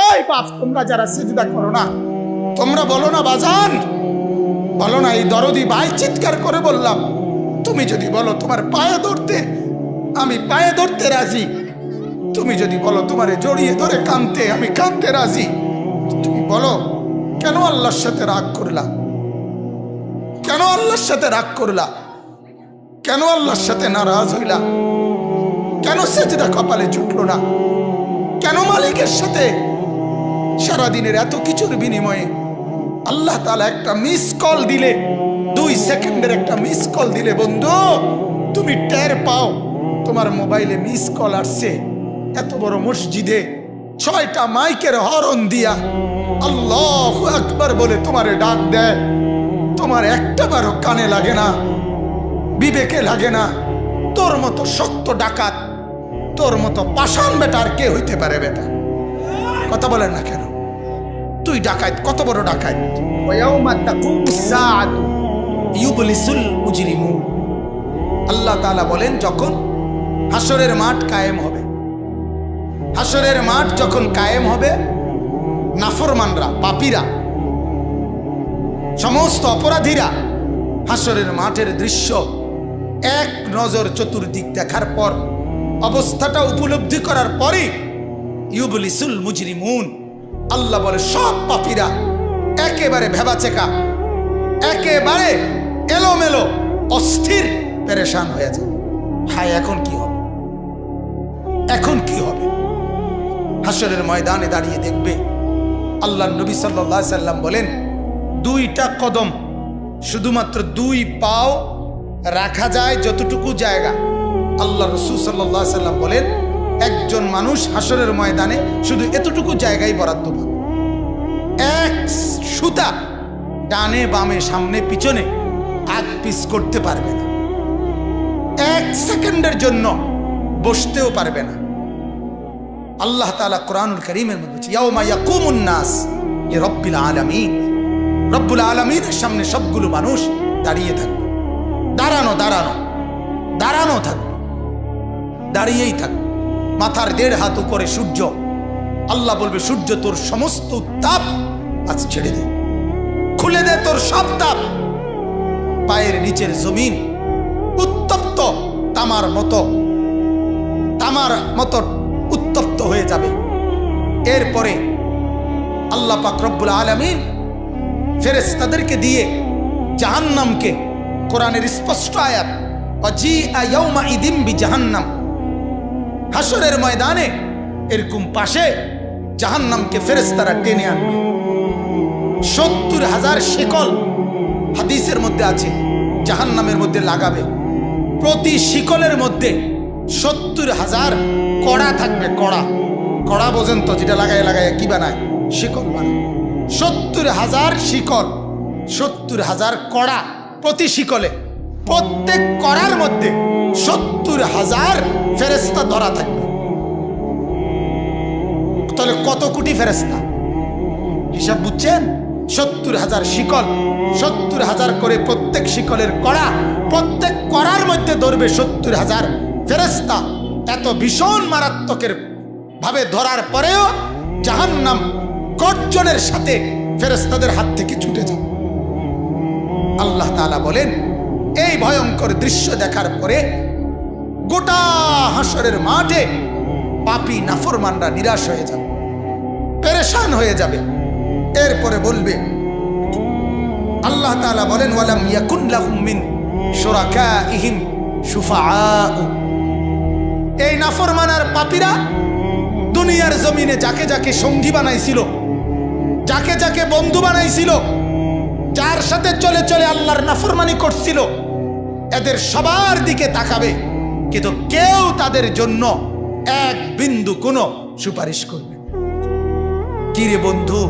এই বাপ, তোমরা যারা সিজদা করো না, তোমরা বলো না বাজান, বলো না এই দরদি ভাই চিৎকার করে বললাম, তুমি যদি বলো তোমার পায়ে ধরতে, আমি পায়ে ধরতে রাজি। তুমি যদি বলো তোমারে জড়িয়ে ধরে কাঁদতে, আমি কাঁদতে রাজি। তুমি বলো কেন আল্লাহর সাথে রাগ করলা? কেন আল্লাহর সাথে রাগ করলা? কেন আল্লাহর সাথে নারাজ হইলা? কেন সেজদা কপালে জুটলো না? কেন মালিকের সাথে সারাদিনের এত কিছুর বিনিময়ে আল্লাহ তাআলা একটা মিস কল দিলে, 2 সেকেন্ডের একটা মিস কল দিলে বন্ধু, তুমি টের পাও তোমার মোবাইলে মিস কল আসছে। এত বড় মসজিদে 6টা মাইকের হরন দিয়া আল্লাহু আকবার বলে তোমারে ডাক দেয়, তোমার একটাবারও কানে লাগে না, বিবেকে লাগে না। তোর মতো সত্য ডাকাত, তোর মতো পাষাণ বেটা আর কে হইতে পারে? বেটা কথা বলেন না কেন? তুই ডাকাত, কত বড় ডাকাত। ওয়ায়াউমা তাকুমুস সাআতু ইউবলিসুল মুজরিমুন। আল্লাহ তাআলা বলেন যখন হাসরের মাঠ কায়েম হবে, হাসরের মাঠ যখন কায়েম হবে, নাফরমানরা, পাপীরা, সমস্ত অপরাধীরা হাসরের মাঠের দৃশ্য এক নজর চতুর্দিক দেখার পর, অবস্থাটা উপলব্ধি করার পরে ইউবলিসুল মুজরিমুন, আল্লাহ বলে সব পাপীরা একেবারে ভেবাচেকা, একেবারে এলোমেলো, অস্থির, পেরেশান হয়ে যায়। হায়, এখন কি হবে? এখন কি হবে? হাসরের ময়দানে দাঁড়িয়ে দেখবে আল্লাহর নবী সাল্লাল্লাহু আলাইহি সাল্লাম বলেন 2টা কদম, শুধুমাত্র 2 পাও রাখা যায় যতটুকু জায়গা। আল্লাহ রাসূল সাল্লাল্লাহু আলাইহি সাল্লাম বলেন একজন মানুষ হাসরের ময়দানে শুধু এতটুকু জায়গায় বরাদ্দ পাবে। 1 সুতা ডানে বামে সামনে পিছনে আগ পিছ করতে পারবে না, 1 সেকেন্ডের জন্য বসতেও পারবে না। আল্লাহ তাআলা কোরআনুল কারীমের মধ্যে বলছে ইয়াউমা ইয়াকুমুন নাস লিরাব্বিল আলামিন, রব্বুল আলামিনের সামনে সবগুলো মানুষ দাঁড়িয়ে থাকবে, দাঁড়ানো দাঁড়ানো দাঁড়ানো থাকবে, দাঁড়িয়েই থাকবে। মাথার 1.5 হাত উপরে সূর্য, আল্লাহ বলবে সূর্য তোর সমস্ত তাপ আজ ছেড়ে দে, খুলে দে তোর সব তাপ। পায়ের নিচের জমিন উত্তপ্ত তামার মতো উত্তপ্ত হয়ে যাবে। এরপরে আল্লাহ পাক রব্বুল আলামিন ফেরেশতাদেরকে দিয়ে জাহান্নামকে, কোরআনের স্পষ্ট আয়াত ওয়াজিআ ইয়াউমা ইদিম বিজাহান্নাম, হাসরের ময়দানে এরকম পাশে জাহান্নামকে ফেরেশতারা টেনে আনবে। 70,000 শিকল হাদিসের মধ্যে আছে জাহান্নামের মধ্যে লাগাবে। প্রতি শিকলের মধ্যে 70,000 কড়া থাকবে। কড়া, কড়া বোঝেন তো, যেটা লাগায় লাগায় কি বানায়, শিকল বানায়। 70,000 শিকল, 70,000 কড়া প্রতি শিকলে। প্রত্যেক কড়ার মধ্যে 70,000 ফেরেশতা ধরা থাকবে। তাহলে কত কোটি ফেরেশতা হিসাব বুঝছেন? 70,000 শিকল, 70,000 করে প্রত্যেক শিকলের কড়া, প্রত্যেক কড়ার মধ্যে ধরবে 70,000 ফেরেশতা। এত ভীষণ মারাত্মকের ভাবে ধরার পরেও জাহান্নাম গর্জনের সাথে ফেরেশতাদের হাত থেকে ছুটে যাবে। আল্লাহ তাআলা বলেন এই ভয়ঙ্কর দৃশ্য দেখার পরে গোটা হাসরের মাঠে পাপী নাফরমানরা নিরাশ হয়ে যাবে, পেরেশান হয়ে যাবে। এরপরে বলবে, আল্লাহ তাআলা বলেন ওয়ালাম ইয়াকুন লাহুম মিন শুরাকাইহিম শুফাআ। এই নাফরমান আর পাপীরা দুনিয়ার জমিনে যাকে যাকে সঙ্গী বানাইছিল, যাকে যাকে বন্ধু বানাইছিল, যার সাথে চলে চলে আল্লাহর নাফরমানি করছিল, এদের সবার দিকে তাকাবে, কিন্তু কেউ তাদের জন্য 1 বিন্দু কোনো সুপারিশ করবে। কি রে বন্ধু,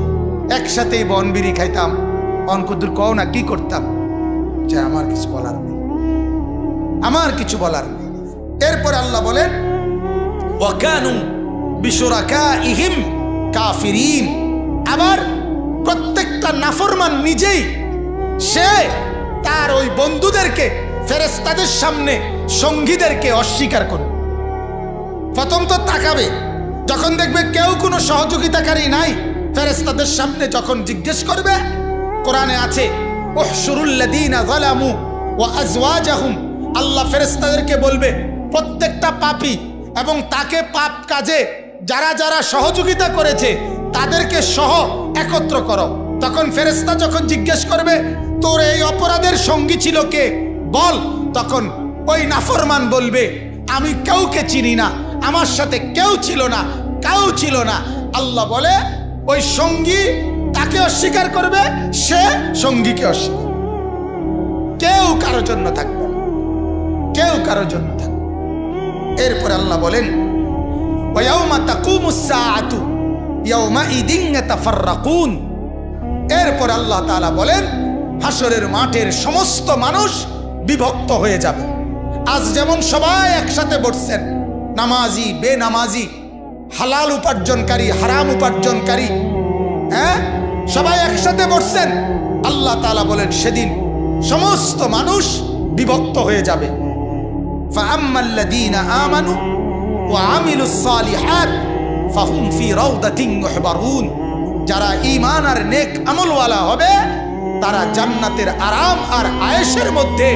একসাথেই বনবিড়ি খাইতাম, অনকুদুর কও না কি করতাম, যে আমার কিছু বলার নেই, আমার কিছু বলার নেই। এরপর আল্লাহ বলেন ওয়াকানু বিশুরাকাইহিম কাফিরিন। আবার প্রত্যেকটা নাফরমান নিজেই সে তার ওই বন্ধুদেরকে, ফেরেশতাদের সামনে সঙ্গীদেরকে অস্বীকার করবে। প্রথম তো তাকাবে, যখন দেখবে কেউ কোনো সহযোগিতাকারী নাই, ফেরেশতাদের সামনে যখন জিজ্ঞেস করবে, কোরআনে আছে উহশুরুল্লাযীনা যালামু ওয়া আজওয়াজাহুম, আল্লাহ ফেরেশতাদেরকে বলবে প্রত্যেকটা পাপী এবং তাকে পাপ কাজে যারা যারা সহযোগিতা করেছে তাদেরকে সহ একত্র করো। তখন ফেরেশতা যখন জিজ্ঞেস করবে তোর এই অপরাধের সঙ্গী ছিল কে বল, তখন ওই নাফরমান বলবে আমি কাউকে চিনি না, আমার সাথে কেউ ছিল না, কেউ ছিল না। আল্লাহ বলে ওই সঙ্গী তাকে অস্বীকার করবে, সে সঙ্গীকে অস্বীকার, কেউ কারো জন্য থাকবে না, কেউ কারো জন্য থাকবে। এরপর আল্লাহ বলেন ওয়ায়াউমা তাকুমুস সাআতু ইয়াউমাইদিন ইয়াতাফাররাকুন। এরপর আল্লাহ তাআলা বলেন হাসরের মাঠের সমস্ত মানুষ বিভক্ত হয়ে যাবে। আজ যেমন সবাই একসাথে বসছেন, নামাজি বেনামাজি, হালাল উপার্জনকারী হারাম উপার্জনকারী, হ্যাঁ সবাই একসাথে বসছেন। আল্লাহ তাআলা বলেন সেদিন সমস্ত মানুষ বিভক্ত হয়ে যাবে। ফাআম্মাল্লাযীনা আমানু ওয়া আমিলুস সালিহাত ফাহুম ফি রাউদাতিন ইউহবারুন। যারা ঈমান আর নেক আমলওয়ালা হবে তারা জান্নাতের আরাম আর আয়েশের মধ্যে,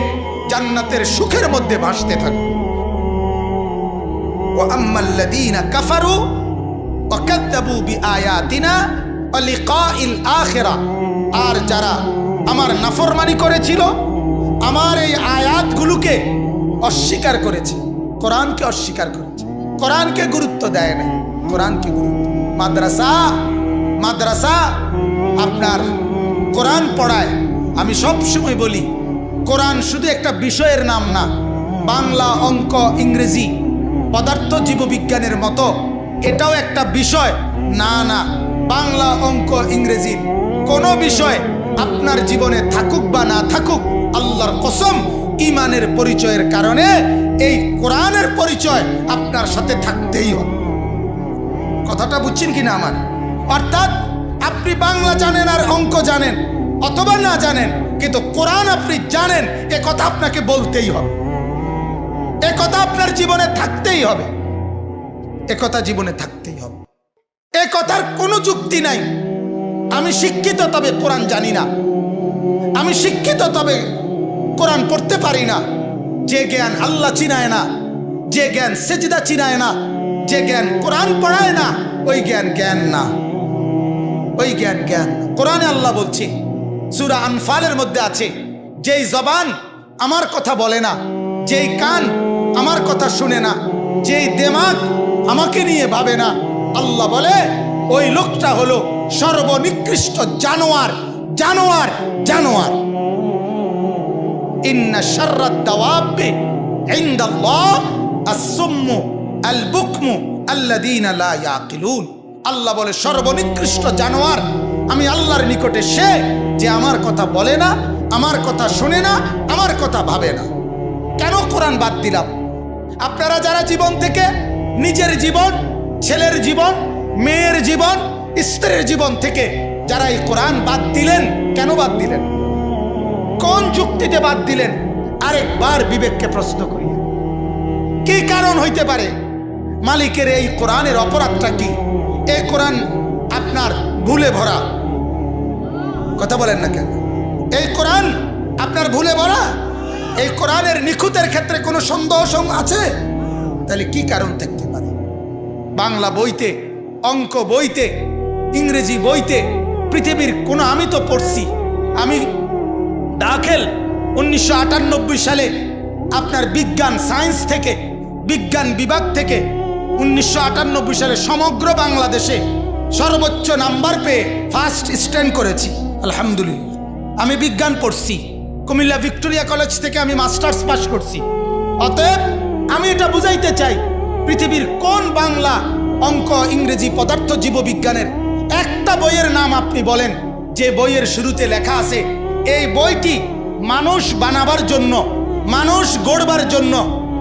জান্নাতের সুখের মধ্যে ভাসতে থাকবে। ওয়া আম্মাল্লাযীনা কাফারু ওয়া কাযযাবু বিআয়াতিনা ওয়া লিকাইল আখিরাহ, আর যারা আমার নাফরমানি করেছিল, আমার এই আয়াতগুলোকে অস্বীকার করেছে, কোরআনকে অস্বীকার করেছে, কোরআনকে গুরুত্ব দেয় না, কোরআনকে গুরুত্ব। মাদ্রাসা মাদ্রাসা আপনার কোরআন পড়ায়। আমি সব সময় বলি কোরআন শুধু একটা বিষয়ের নাম না, বাংলা অঙ্ক ইংরেজি পদার্থ জীববিজ্ঞানের মতো এটাও একটা বিষয় না। না, বাংলা অঙ্ক ইংরেজি কোনো বিষয় আপনার জীবনে থাকুক বা না থাকুক, আল্লাহর কসম ঈমানের পরিচয়ের কারণে এই কোরআনের পরিচয় আপনার সাথে থাকতেই হবে। কথাটা বুঝছেন কিনা আমার? অর্থাৎ আপনি বাংলা জানেন আর অঙ্ক জানেন অথবা না জানেন, কিন্তু কোরআন আপনি জানেন, এ কথা আপনাকে বলতেই হবে, এ কথা আপনার জীবনে থাকতেই হবে, এ কথা জীবনে থাকতেই হবে। এ কথার কোনো যুক্তি নাই আমি শিক্ষিত তবে কোরআন জানি না, আমি শিক্ষিত তবে কোরআন পড়তে পারি না। যে জ্ঞান আল্লাহ চিনায় না, যে জ্ঞান সেজদা চিনায় না, যে জ্ঞান কোরআন পড়ায় না, ওই জ্ঞান জ্ঞান না, ওই জ্ঞান জ্ঞান। কোরআনে আল্লাহ বলছে সূরা আনফালের মধ্যে আছে, যেই জবান আমার কথা বলে না, যেই কান আমার কথা শুনে না, যেই দিমাগ আমাকে নিয়ে ভাবে না, আল্লাহ বলে ওই লোকটা হলো সর্বনিকৃষ্ট জানোয়ার, জানোয়ার, জানোয়ার। ইন্না শাররাদ দাওয়াবি ইনদাল্লাহ আস-সুম্মু আল-বুকমু আল্লাযীনা লা ইয়াকিলুন। আল্লাহ বলে সর্বনিকৃষ্ট জানোয়ার আমি আল্লাহর নিকটে সে যে আমার কথা বলে না, আমার কথা শুনে না, আমার কথা ভাবে না। কেন কোরআন বাদ দিলাম? আপনারা যারা জীবন থেকে নিজের জীবন, ছেলের জীবন, মেয়ের জীবন, স্ত্রীর জীবন থেকে যারা এই কোরআন বাদ দিলেন, কেন বাদ দিলেন? কোন যুক্তিতে বাদ দিলেন? আরেকবার বিবেককে প্রশ্ন করি, কি কারণ হইতে পারে? মালিকের এই কোরআনের অপরাধটা কি? এই কোরআন আপনার ভুলে ভরা, কথা বলেন না কেন? এই কোরআন আপনার ভুলে ভরা, এই কোরআনের নিখুঁতের ক্ষেত্রে কোনো সন্দেহ আছে? তাহলে কি কারণ থাকতে পারে? বাংলা বইতে, অঙ্ক বইতে, ইংরেজি বইতে, পৃথিবীর কোনো, আমি তো পড়ছি, আমি দাখিল 1998 সালে আপনার বিজ্ঞান সায়েন্স থেকে, বিজ্ঞান বিভাগ থেকে 1998 সালে সমগ্র বাংলাদেশে সর্বোচ্চ নাম্বার পেয়ে ফার্স্ট স্ট্যান্ড করেছি, আলহামদুলিল্লাহ। আমি বিজ্ঞান পড়ছি, কুমিল্লা ভিক্টোরিয়া কলেজ থেকে আমি মাস্টার্স পাস করছি। অতএব আমি এটা বুঝাইতে চাই, পৃথিবীর কোন বাংলা অঙ্ক ইংরেজি পদার্থ জীববিজ্ঞানের একটা বইয়ের নাম আপনি বলেন যে বইয়ের শুরুতে লেখা আছে এই বইটি মানুষ বানাবার জন্য, মানুষ গড়বার জন্য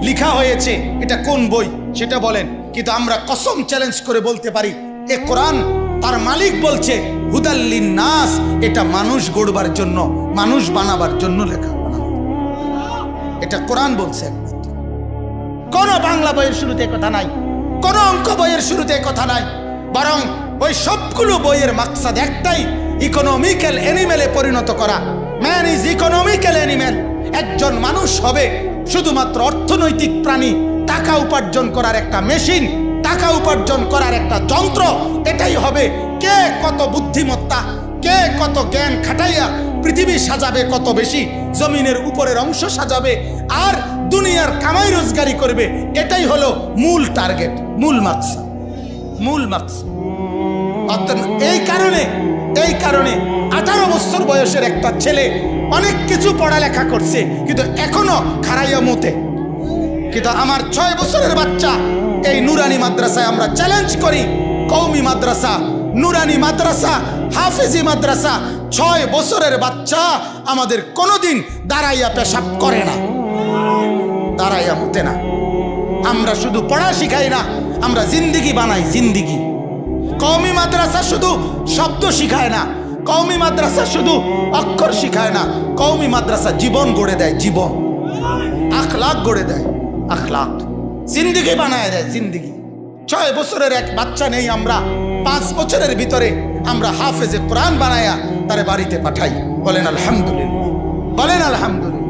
লেখা হয়েছে, এটা কোন বই সেটা বলেন। কিন্তু আমরা কসম চ্যালেঞ্জ করে বলতে পারি এ কোরআন তার মালিক বলছে হুদাল্লিন নাস, এটা মানুষ গড়বার জন্য, মানুষ বানাবার জন্য লেখা, এটা কোরআন বলছে। কোন বাংলা বইয়ের শুরুতে কথা নাই। কোনো অঙ্ক বইয়ের শুরুতে কথা নাই, বরং ওই সবগুলো বইয়ের মাকসাদ একটাই, ইকোনমিক্যাল অ্যানিমেলে পরিণত করা। Man is economical animal. একজন মানুষ হবে শুধুমাত্র অর্থনৈতিক প্রাণী, টাকা উপার্জন করার একটা মেশিন, টাকা উপার্জন করার একটা যন্ত্র। এটাই হবে। কে কত বুদ্ধিমত্তা, কে কত জ্ঞান খাটাইয়া পৃথিবী সাজাবে, কত বেশি জমিনের উপরের অংশ সাজাবে আর দুনিয়ার কামাই রোজগারি করবে, এটাই হলো মূল টার্গেট, মূল মাকসাদ, মূল মাকসাদ। এই কারণে 18 বছর বয়সের একটা ছেলে অনেক কিছু পড়ালেখা করছে, কিন্তু এখনো খারাইয়া মতে। কিন্তু আমার 6 বছরের বাচ্চা এই নুরানি মাদ্রাসায় আমরা চ্যালেঞ্জ করি, কওমি মাদ্রাসা, নুরানি মাদ্রাসা, হাফেজি মাদ্রাসা, 6 বছরের বাচ্চা আমাদের কোনোদিন দাঁড়াইয়া পেশাব করে না, দাঁড়াইয়া মতে না। আমরা শুধু পড়া শিখাই না, আমরা জিন্দিগি বানাই, জিন্দিগি। কওমি মাদ্রাসা শুধু শব্দ শিখায় না, কওমি মাদ্রাসা শুধু অক্ষর শিখায় না, কওমি মাদ্রাসা জীবন গড়ে দেয়, জীবন, আখলাক গড়ে দেয়, আখলাক, জিন্দিগি বানায় দেয়, জিন্দিগি। 6 বছরের এক বাচ্চা নেই, আমরা 5 বছরের ভিতরে আমরা হাফেজে কোরআন বানায়া তারে বাড়িতে পাঠাই। বলেন আলহামদুলিল্লাহ, বলেন আলহামদুলিল্লাহ।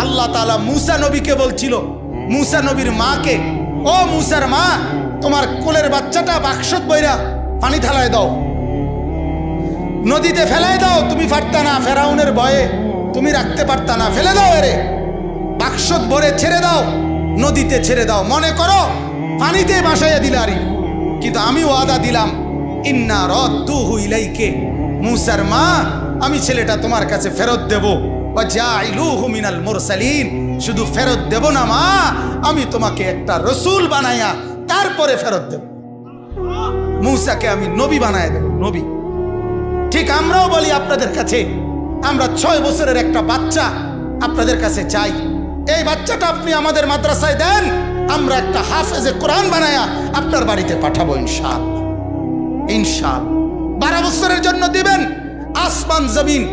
আল্লাহ তাআলা মূসা নবীকে বলছিল, মূসা নবীর মাকে, ও মূসার মা, তোমার কোলের বাচ্চাটা বাক্সত বইরা পানি ঢালায় দাও, নদীতে ফেলাই দাও। তুমি পারতা না, ফেরাউনের ভয়ে তুমি রাখতে পারতা না, ফেলে দাও, এরে বাক্সত ভরে ছেড়ে দাও, নদীতে ছেড়ে দাও, মনে করো পানিতে ভাসাইয়া দিলারি। কিন্তু আমি ওয়াদা দিলাম, ইন্না রাদ্দুহু ইলাইকে, মূসার মা, আমি ছেলেটা তোমার কাছে ফেরত দেব। ওয়া জাইলুহু মিনাল মুরসালিন, শুধু ফেরত দেব না মা, আমি তোমাকে একটা রসুল বানাইয়া তারপরে ফেরত দেব। মূসাকে আমি নবী বানায় দেব, নবী। ঠিক আমরাও বলি আপনাদের কাছে, আমরা 6 বছরের একটা বাচ্চা আপনাদের কাছে চাই, এই বাচ্চাটা আপনি আমাদের মাদ্রাসায় দেন, আমরা একটা হাফেজে কোরআন বানায়া আপনার বাড়িতে পাঠাবো ইনশাআল্লাহ, ইনশাআল্লাহ। 12 বছরের জন্য দিবেন, আসমান জমিন,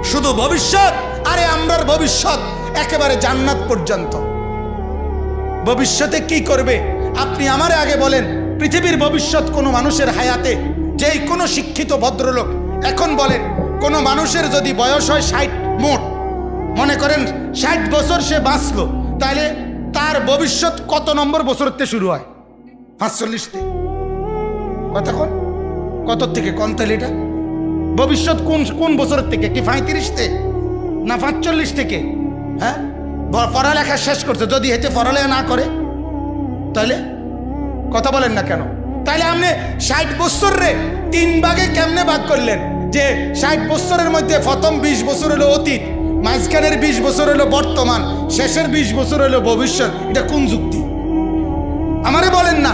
শুধু ভবিষ্যৎ। আরে আমরার ভবিষ্যৎ একেবারে জান্নাত পর্যন্ত। ভবিষ্যতে কি করবে আপনি আমারে আগে বলেন। পৃথিবীর ভবিষ্যৎ কোনো মানুষের হায়াতে, যেই কোনো শিক্ষিত ভদ্রলোক এখন বলেন, কোনো মানুষের যদি বয়স হয় 60 মোট, মনে করেন 60 বছর সে বাঁচলো, তাহলে তার ভবিষ্যৎ কত নম্বর বছরতে শুরু হয়? 45 থেকে। কথা কত থেকে কোন? তাহলে এটা ভবিষ্যৎ কোন বছরের থেকে? কি 35 থেকে না 45 থেকে? হ্যাঁ, পড়ালেখা শেষ করছে, যদি হেঁটে পড়ালেখা না করে তাহলে কথা বলেন না কেন? তাহলে আপনি 60 বছর রে 3 ভাগে কেমনে ভাগ করলেন? যে 60 বছরের মধ্যে প্রথম 20 বছর হলো অতীত, মাঝখানের 20 বছর হলো বর্তমান, শেষের 20 বছর হলো ভবিষ্যৎ। এটা কোন যুক্তি? আমারে বলেন না,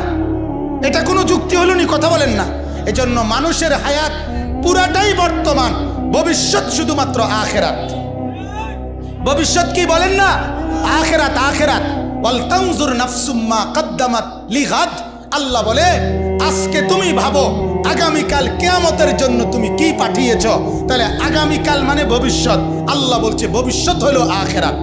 এটা কোনো যুক্তি হলো নি? কথা বলেন না। এজন্য মানুষের হায়াত পুরাটাই বর্তমান, ভবিষ্যৎ শুধুমাত্র আখিরাত। ভবিষ্যৎ কি বলেন না? আখিরাত, আখিরাত। ওয়াল তানজুর নাফসুম মা কদ্দামাত লিগাদ। আল্লাহ বলে, আজকে তুমি ভাবো আগামীকাল কিয়ামতের জন্য তুমি কি পাঠিয়েছ। তাহলে আগামীকাল মানে ভবিষ্যৎ। আল্লাহ বলছে ভবিষ্যৎ হলো আখিরাত।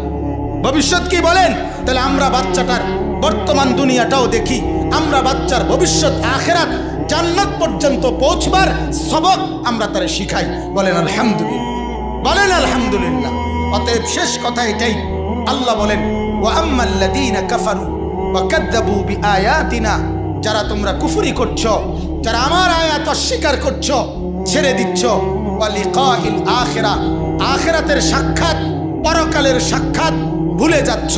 ভবিষ্যৎ কি বলেন? তাহলে আমরা বাচ্চাটার বর্তমান দুনিয়াটাও দেখি, আমরা বাচ্চার ভবিষ্যৎ আখিরাত, জান্নাত পর্যন্ত পৌঁছবার সবক আমরা তারে শিখাই। বলেন আলহামদুলিল্লাহ, বলেন আলহামদুলিল্লাহ। অতএব শেষ কথা এটাই, আল্লাহ বলেন, ওয়া আম্মাল্লাযীনা কাফারু ওয়া কাযযাবু বিআয়াতিনা, যারা তোমরা কুফরি করছো, যারা আমার আয়াত অস্বীকার করছো, ছেড়ে দিচ্ছ, ওয়া লিকাইল আখিরা, আখিরাতের সাক্ষাৎ, পরকালের সাক্ষাৎ ভুলে যাচ্ছ,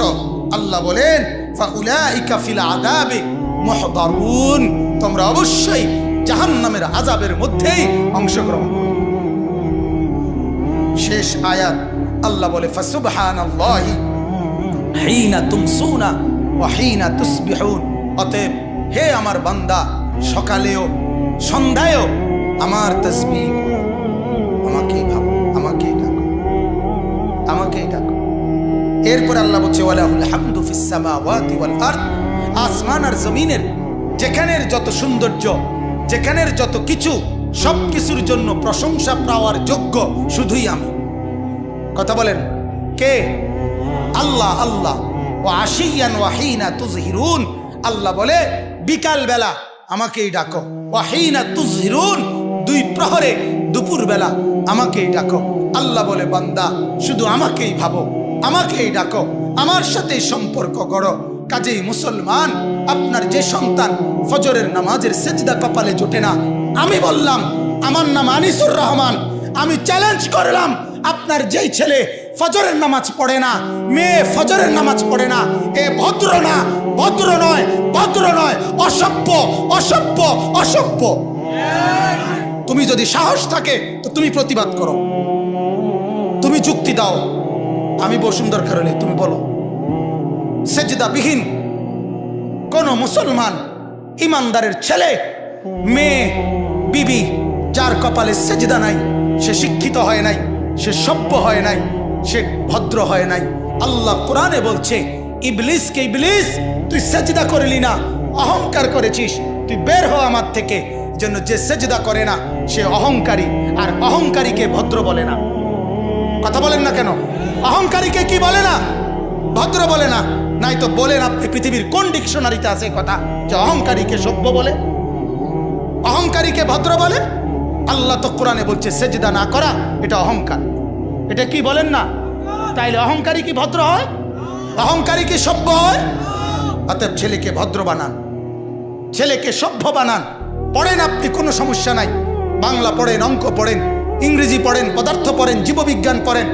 আল্লাহ বলেন, ফাউলাইকা ফিল আযাবি মুহদারুন, তোমরা অবশ্যই জাহান্নামের আযাবের মধ্যেই অংশগ্রহণ করো। শেষ আয়াত আল্লাহ বলে, ফাসুবহানাল্লাহি হিনা তুমসুনা ওয়া হিনা তুসবিহুন। অতএব হে আমার বান্দা, সকালেও সন্ধ্যায়ও আমার তাসবিহ, আমাকেই ভাবো, আমাকেই ডাকো, আমাকেই ডাকো। এরপর আল্লাহ বলছে, ওয়ালাহুল হামদু ফিস সামাওয়াতি ওয়াল আরদ, আসমান আর জমিনের যেখানের যত সৌন্দর্য, যেখানের যত কিছু, সব কিছুর জন্য প্রশংসা পাওয়ার যোগ্য শুধুই আমি। কথা বলেন, কে? আল্লাহ। আল্লাহ। ওয়া আশিয়ান ওয়া হিনা তুযহিরুন, আল্লাহ বলে বিকাল বেলা আমাকেই ডাকো, ওয়াহিনা তুজহিরুন, 2 প্রহরে দুপুর বেলা আমাকেই ডাকো। আল্লাহ বলে বান্দা শুধু আমাকেই ভাবো, আমাকেই ডাকো, আমার সাথে সম্পর্ক গড়ো। কাজেই মুসলমান, আপনার যে সন্তান ফজরের নামাজের সেজদা কপালে জোটে না, আমি বললাম, আমার নাম আনিসুর রহমান, আমি চ্যালেঞ্জ করলাম, আপনার যেই ছেলে ফজরের নামাজ পড়ে না, মেয়ে ফজরের নামাজ পড়ে না, এ ভদ্র না, ভদ্র নয়, ভদ্র নয়, অসভ্য, অসভ্য, অসভ্য। তুমি যদি সাহস থাকে তো তুমি প্রতিবাদ করো, তুমি যুক্তি দাও। আমি বসুন্ধর কারণে তুমি বলো, সেজদাবিহীন কোন মুসলমান ইমানদারের ছেলে, মেয়ে, বিবি যার কপালে সেজদা নাই, সে শিক্ষিত হয় নাই, সে সভ্য হয় নাই, সে ভদ্র হয় নাই। আল্লাহ কোরআনে বলছে, ইবলিসকে, ইবলিস তুই সেজদা করলি না, অহংকার করেছিস, তুই বের হ আমার থেকে। জন্য যে সেজদা করে না সে অহংকারী, আর অহংকারীকে ভদ্র বলে না। কথা বলেন না কেন? অহংকারীকে কি বলে না? ভদ্র বলে না। নাই তো বলেন আপনি পৃথিবীর কোন ডিকশনারিতে আছে কথা যে অহংকারীকে সভ্য বলে, অহংকারীকে ভদ্র বলে? আল্লাহ তো কোরআনে বলছে সেজদা না করা এটা অহংকার। এটা কি বলেন না? তাইলে অহংকারী কি ভদ্র হয়? অহংকারী কি সভ্য হয়? অতএব ছেলেকে ভদ্র বানান, ছেলেকে সভ্য বানান। পড়েন আপনি, কোনো সমস্যা নাই, বাংলা পড়েন, অঙ্ক পড়েন, ইংরেজি পড়েন, পদার্থ পড়েন, জীববিজ্ঞান পড়েন,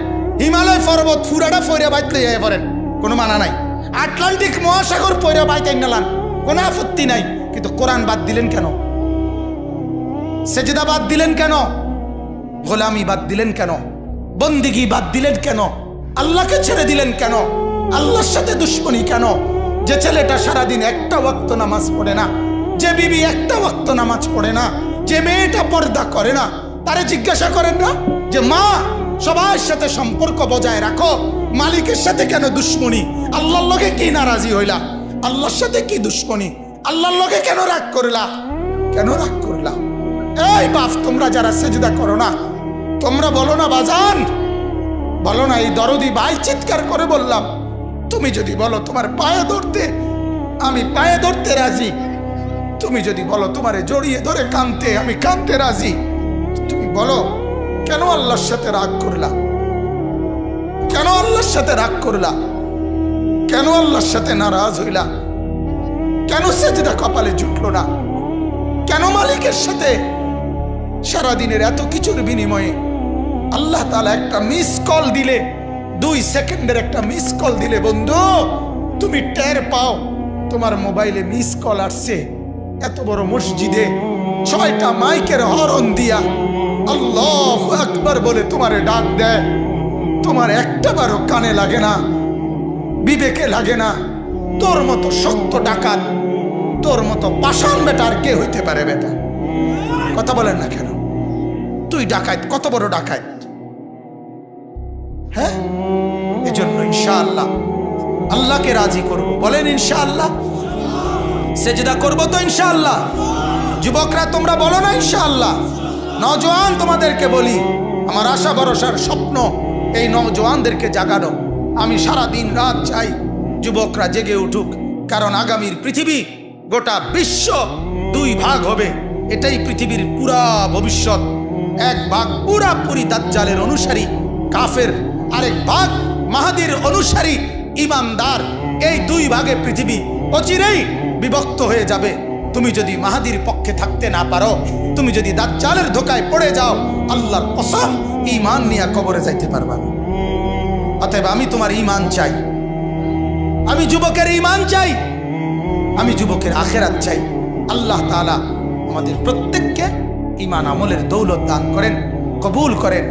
হিমালয় পর্বত ফুরাটা ফইরা বাইতে যাই পড়েন, কোনো মানা নাই। আটলান্টিক মহাসাগর পইরা বাইতে নালান, কোনো আপত্তি নাই। কিন্তু কোরআন বাদ দিলেন কেন? সেজদা বাদ দিলেন কেন? গোলামি বাদ দিলেন কেন? বন্দিগি বাদ দিলেন কেন? আল্লাহকে ছেড়ে দিলেন কেন? আল্লাহর সাথে দুশ্মনী কেন? যে ছেলেটা সারাদিন একটা ওয়াক্ত নামাজ পড়ে না, যে বিবি একটা ওয়াক্ত নামাজ পড়ে না, যে মেয়েটা পর্দা করে না, তারে জিজ্ঞাসা করেন না যে মা সবার সাথে সম্পর্ক বজায় রাখো, মালিকের সাথে কেন দুশ্মনী? আল্লাহর লগে কি নারাজি হইলা? আল্লাহর সাথে কি দুশ্মনী? আল্লাহর লগে কেন রাগ করলা? কেন রাগ করলা? এই বাপ, তোমরা যারা সেজদা করো না, তোমরা বলো না বাজান, বলো না, এই দরদি ভাই চিৎকার করে বললাম, তুমি যদি বলো তোমার পায়ে ধরতে, আমি পায়ে ধরতে রাজি। তুমি যদি বলো তোমারে জড়িয়ে ধরে কাঁদতে, আমি কাঁদতে রাজি। তুমি বলো কেন আল্লাহর সাথে রাগ করলা? কেন আল্লাহর সাথে রাগ করলা? কেন আল্লাহর সাথে নারাজ হইলা? কেন সেজদা কপালে জুটলো না? কেন মালিকের সাথে সারাদিনের এত কিছুর বিনিময়ে আল্লাহ তাআলা একটা মিস কল দিলে, 2 সেকেন্ডের একটা মিস কল দিলে বন্ধু তুমি টের পাও তোমার মোবাইলে মিস কল আসছে। এত বড় মসজিদে 6টা মাইকের হরন দিয়া আল্লাহু আকবার বলে তোমারে ডাক দেয়, তোমার একটাবারও কানে লাগে না, বিবেকে লাগে না। তোর মতো সত্য ডাকাত, তোর মতো পাষাণ বেটা আর কে হইতে পারে? বেটা কথা বলেন না কেন? তুই ডাকাত, কত বড় ডাকাত! হ্যাঁ, এজন্য ইনশাআল্লাহ আল্লাহকে রাজি করব। বলেন ইনশাআল্লাহ। সেজদা করব তো ইনশাআল্লাহ। যুবকরা তোমরা বলো না ইনশাআল্লাহ। নওজোয়ান তোমাদেরকে বলি, আমার আশা ভরসার স্বপ্ন এই নওজোয়ানদেরকে জাগানো। আমি সারা দিন রাত চাই যুবকরা জেগে উঠুক, কারণ আগামীর পৃথিবী, গোটা বিশ্ব 2 ভাগ হবে। এটাই পৃথিবীর পুরা ভবিষ্যৎ। এক ভাগ পুরাপুরি দাজ্জালের অনুসারী কাফের, আরেক ভাগ মাহাদির অনুসারী ইমানদার। এই 2 ভাগে পৃথিবী অচিরেই বিভক্ত হয়ে যাবে। তুমি যদি মাহাদির পক্ষে থাকতে না পারো, তুমি যদি দাজ্জালের ধোকায় পড়ে যাও, আল্লাহর কসম ঈমান নিয়ে কবরে যাইতে পারবা না। অতএব আমি তোমার ঈমান চাই, আমি যুবকের ঈমান চাই, আমি যুবকের আখিরাত চাই। আল্লাহ তাআলা আমাদের প্রত্যেককে ঈমান আমলের দৌলত দান করেন, কবুল করেন।